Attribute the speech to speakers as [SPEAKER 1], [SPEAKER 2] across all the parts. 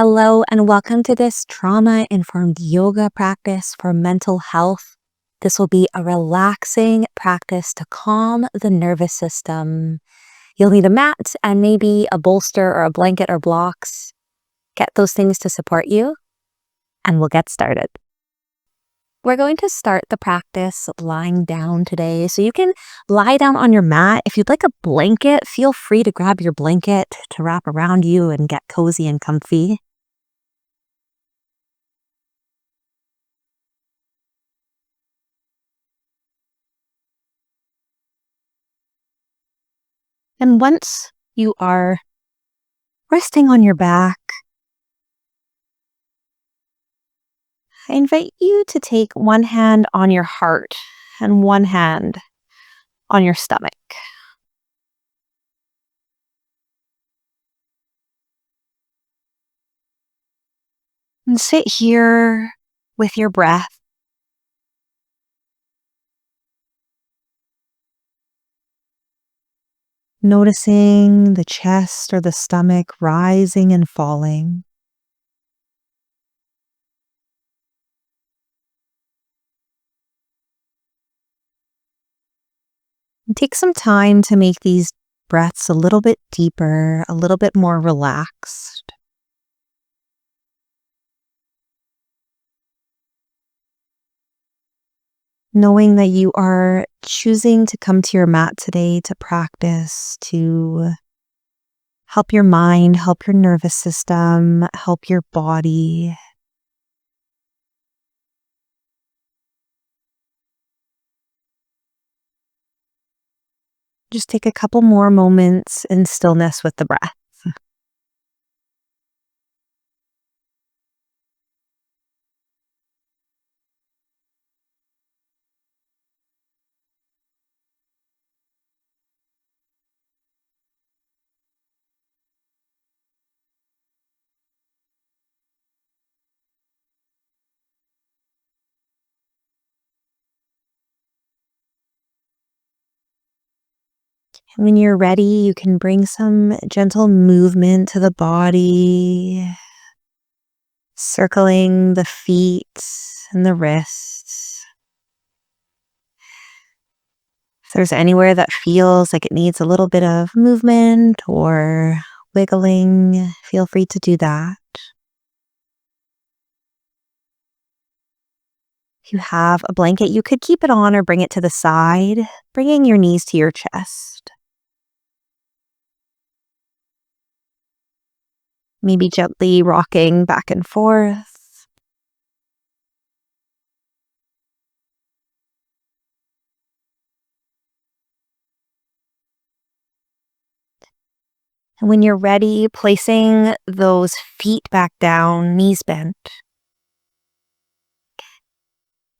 [SPEAKER 1] Hello, and welcome to this trauma-informed yoga practice for mental health. This will be a relaxing practice to calm the nervous system. You'll need a mat and maybe a bolster or a blanket or blocks. Get those things to support you, and we'll get started. We're going to start the practice lying down today, so you can lie down on your mat. If you'd like a blanket, feel free to grab your blanket to wrap around you and get cozy and comfy. And once you are resting on your back, I invite you to take one hand on your heart and one hand on your stomach. And sit here with your breath. Noticing the chest or the stomach rising and falling. And take some time to make these breaths a little bit deeper, a little bit more relaxed. Knowing that you are choosing to come to your mat today to practice, to help your mind, help your nervous system, help your body. Just take a couple more moments in stillness with the breath. And when you're ready, you can bring some gentle movement to the body, circling the feet and the wrists. If there's anywhere that feels like it needs a little bit of movement or wiggling, feel free to do that. If you have a blanket, you could keep it on or bring it to the side, bringing your knees to your chest. Maybe gently rocking back and forth. And when you're ready, placing those feet back down, knees bent.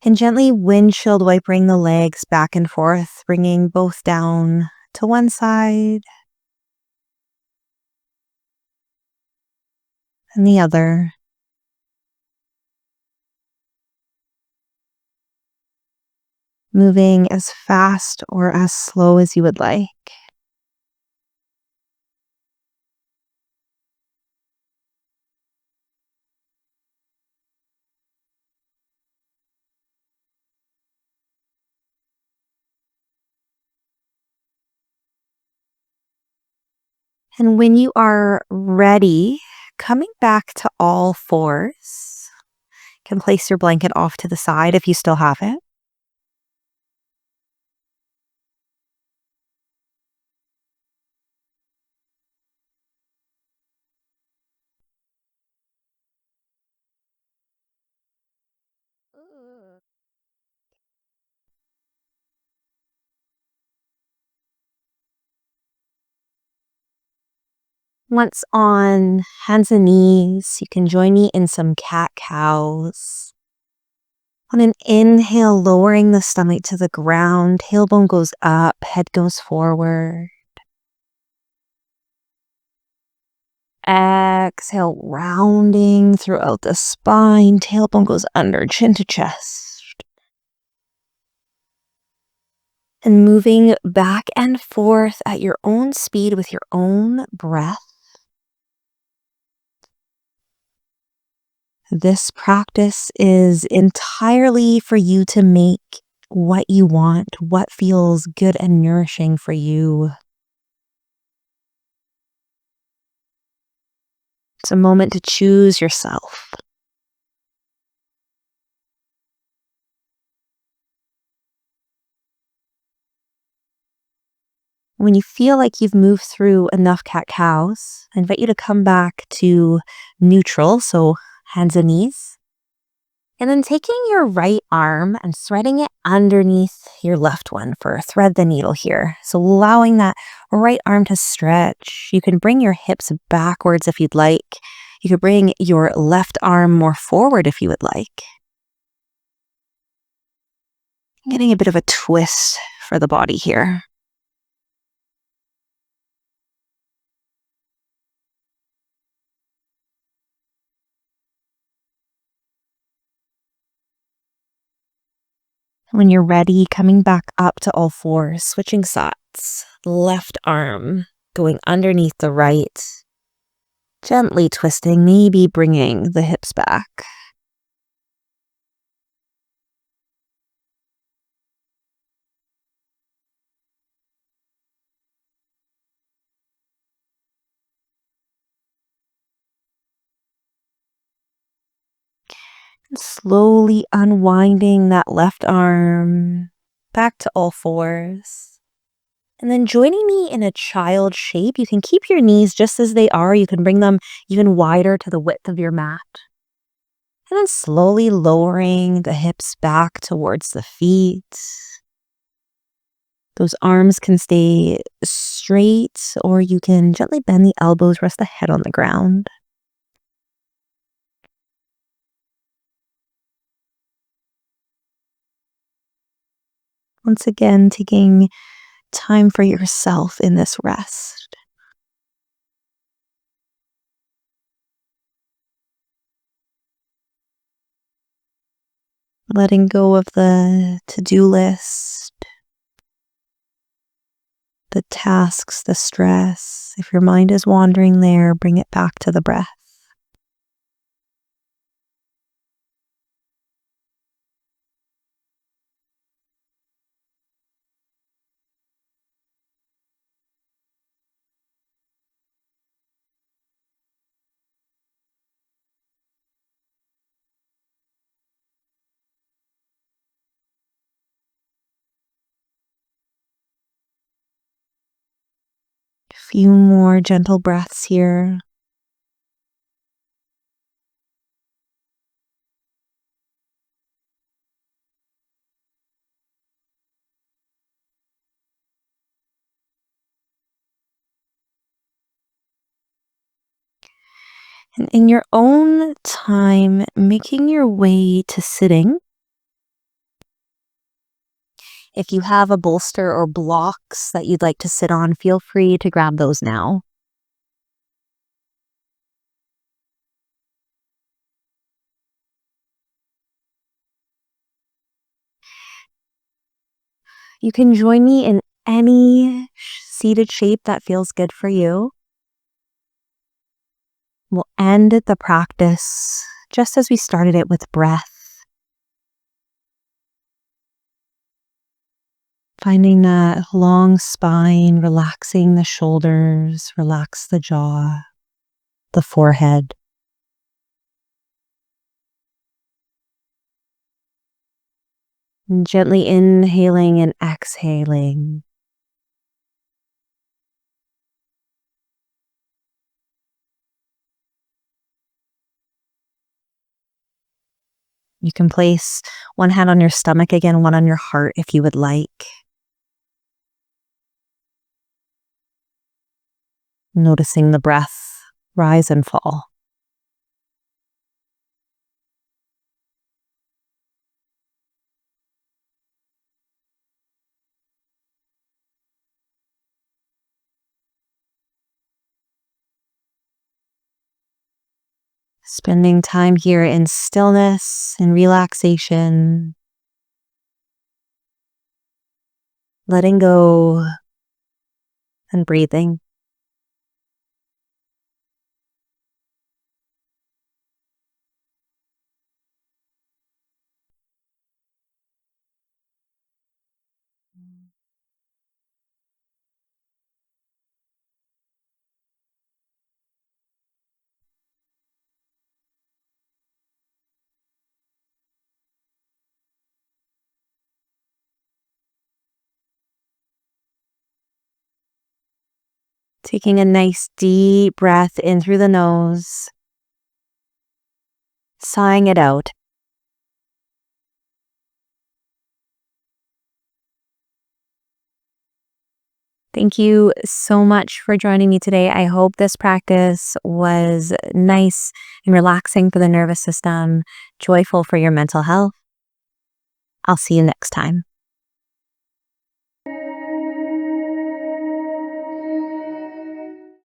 [SPEAKER 1] And gently windshield wiping the legs back and forth, bringing both down to one side and the other. Moving as fast or as slow as you would like. And when you are ready, coming back to all fours, you can place your blanket off to the side if you still have it. Once on hands and knees, you can join me in some cat-cows. On an inhale, lowering the stomach to the ground, tailbone goes up, head goes forward. Exhale, rounding throughout the spine, tailbone goes under, chin to chest. And moving back and forth at your own speed with your own breath. This practice is entirely for you to make what you want, what feels good and nourishing for you. It's a moment to choose yourself. When you feel like you've moved through enough cat-cows, I invite you to come back to neutral, so hands and knees. And then taking your right arm and threading it underneath your left one for thread the needle here. So allowing that right arm to stretch. You can bring your hips backwards if you'd like. You could bring your left arm more forward if you would like. Getting a bit of a twist for the body here. When you're ready, coming back up to all fours, switching sides. Left arm going underneath the right. Gently twisting, maybe bringing the hips back. Slowly unwinding that left arm back to all fours. And then joining me in a child shape. You can keep your knees just as they are. You can bring them even wider to the width of your mat. And then slowly lowering the hips back towards the feet. Those arms can stay straight, or you can gently bend the elbows, rest the head on the ground. Once again, taking time for yourself in this rest. Letting go of the to-do list, the tasks, the stress. If your mind is wandering there, bring it back to the breath. A few more gentle breaths here. And in your own time, making your way to sitting. If you have a bolster or blocks that you'd like to sit on, feel free to grab those now. You can join me in any seated shape that feels good for you. We'll end the practice just as we started it with breath. Finding that long spine, relaxing the shoulders, relax the jaw, the forehead. And gently inhaling and exhaling. You can place one hand on your stomach again, one on your heart if you would like. Noticing the breath rise and fall. Spending time here in stillness and relaxation. Letting go and breathing. Taking a nice deep breath in through the nose, sighing it out. Thank you so much for joining me today. I hope this practice was nice and relaxing for the nervous system, joyful for your mental health. I'll see you next time.